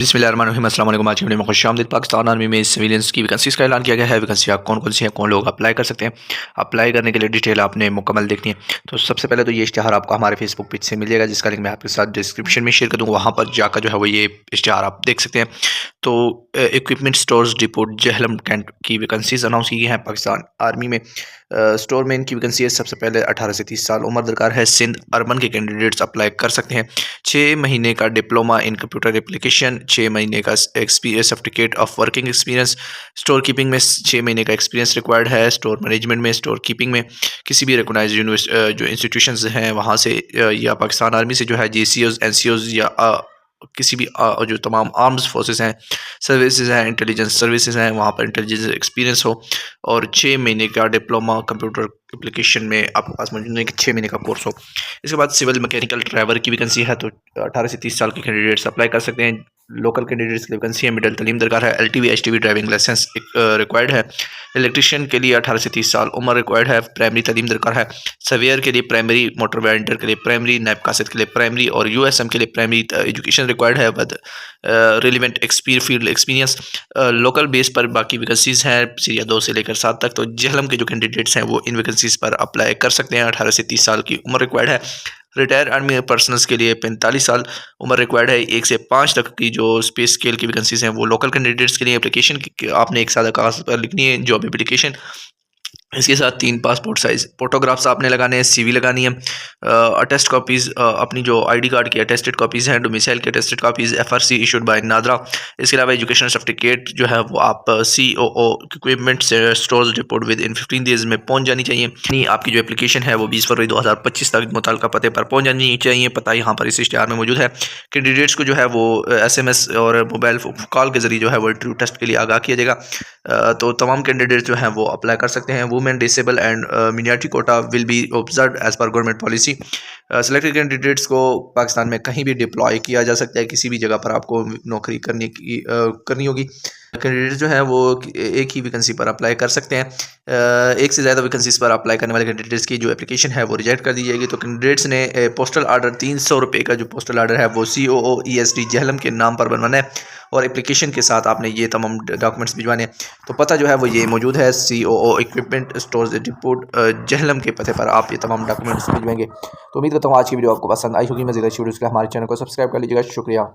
बिस्मिल्लाहिर्रहमानिर्रहीम। अस्सलाम वालेकुम। आज की वीडियो में खुशामदीद। पाकिस्तान आर्मी में सिविलियंस की वैकेंसीज़ का ऐलान किया गया है। वैकेंसी आप कौन कौन सी हैं, कौन लोग अप्लाई कर सकते हैं। अप्लाई करने के लिए डिटेल आपने मुकम्मल देखनी है। तो सबसे पहले तो ये इश्तिहार आपको हमारे फेसबुक पेज से मिल जाएगा, जिसका लिंक मैं आपके साथ डिस्क्रिप्शन में शेयर कर दूँगा। वहाँ पर जाकर जो है वो ये इश्तिहार आप देख सकते हैं। तो equipment stores depot Jhelum cantt की वैकेंसीज़ अनाउंस की गई हैं पाकिस्तान आर्मी में। स्टोर मैन की वैकेंसी है। सबसे पहले 18 से 30 साल उम्र दरकार है। सिंध अर्बन के कैंडिडेट्स अप्लाई कर सकते हैं। 6 महीने का डिप्लोमा इन कंप्यूटर एप्लीकेशन, 6 महीने का experience certificate of working experience. Store keeping में 6 महीने का एक्सपीरियंस रिक्वायर्ड है। स्टोर मैनेजमेंट में, स्टोर कीपिंग में किसी भी रिकॉग्नाइज्ड जो इंस्टीट्यूशंस हैं वहाँ से या पाकिस्तान आर्मी से जो है JCOs NCOs या किसी भी जो तमाम आर्म्स फोर्सेस हैं, सर्विसेज हैं, इंटेलिजेंस सर्विसेज हैं, वहाँ पर इंटेलिजेंस एक्सपीरियंस हो। और 6 महीने का डिप्लोमा कंप्यूटर एप्लीकेशन में आपके पास मौजूद है कि 6 महीने का कोर्स हो। इसके बाद सिविल मैकेनिकल ड्राइवर की वैकेंसी है। तो 18 से 30 साल के कैंडिडेट्स अप्लाई कर सकते हैं। लोकल कैंडिडेट्स की वैकेंसी है। मिडिल तलीम दरकार है। LTV HTV driving licence required है। इलेक्ट्रिशियन के लिए 18 से 30 साल उम्र रिक्वायर्ड है। प्राइमरी तलीम दरकार है। सर्वेयर के लिए प्राइमरी, मोटर वेंडर के लिए प्राइमरी, नैब कासिद के लिए प्राइमरी और USM के लिए प्राइमरी एजुकेशन रिक्वायर्ड है with relevant field experience. Local base पर बाकी वैकेंसीज हैं सीरिया 2 से लेकर 7 तक। तो जहलम के जो कैंडिडेट्स हैं वो इन वैकेंसीज पर अप्लाई कर सकते हैं। 18 से 30 साल की उम्र रिक्वायर्ड है। रिटायर आर्मी पर्सनल्स के लिए 45 साल उम्र रिक्वायर्ड है। 1 से 5 तक की जो स्पेस स्केल की वैकेंसीज हैं वो लोकल कैंडिडेट्स के लिए। एप्लीकेशन आपने एक सादा कागज पर लिखनी है, जॉब एप्लीकेशन। इसके साथ 3 पासपोर्ट साइज़ फोटोग्राफ्स आपने लगाने हैं, CV लगानी है, अटेस्ट कॉपीज़, अपनी जो ID कार्ड की अटेस्टेड कॉपीज़ हैं, डोमिसाइल की attested copies, FRC issued by NADRA. इसके अलावा एजुकेशनल सर्टिफिकेट जो है वो आप COO इक्विपमेंट से stores depot with in 15 days में पहुंच जानी चाहिए। नहीं, आपकी जो एप्लीकेशन है वो 20 फरवरी 2025 तक मुतल्लिका पते पर पहुंच जानी चाहिए। पता यहाँ पर इस इश्तिहार में मौजूद है। कैंडिडेट्स को जो है वो SMS और मोबाइल कॉल के जरिए जो है वो इंटरव्यू टेस्ट के लिए आगाह किया जाएगा। तो तमाम कैंडिडेट्स जो हैं वो अप्लाई कर सकते हैं। Women, disable and minority quota will be observe as per government policy. Selected candidates को पाकिस्तान में कहीं भी डिप्लॉय किया जा सकता है। किसी भी जगह पर आपको नौकरी करनी होगी। कैंडिडेट जो है वो एक ही वैकेंसी पर अप्लाई कर सकते हैं। एक से ज़्यादा वैकेंसीज पर अप्लाई करने वाले कैंडिडेट्स की जो एप्लीकेशन है वो रिजेक्ट कर दी जाएगी। तो कैंडिडेट्स ने पोस्टल आर्डर 300 रुपये का जो पोस्टल आर्डर है वो COO ESD जहलम के नाम पर बनवाना है और एप्लीकेशन के साथ आपने ये तमाम डॉक्यूमेंट्स भिजवाने हैं। तो पता जो है वो ये मौजूद है, COO equipment stores depot Jhelum के पते पर आप ये तमाम डॉक्यूमेंट्स भिजवाएंगे। तो उम्मीद करता हूँ आज की वीडियो आपको पसंद आई होगी। मज़ीद अच्छी वीडियोज़ के लिए हमारे चैनल को सब्सक्राइब कर लीजिएगा। शुक्रिया।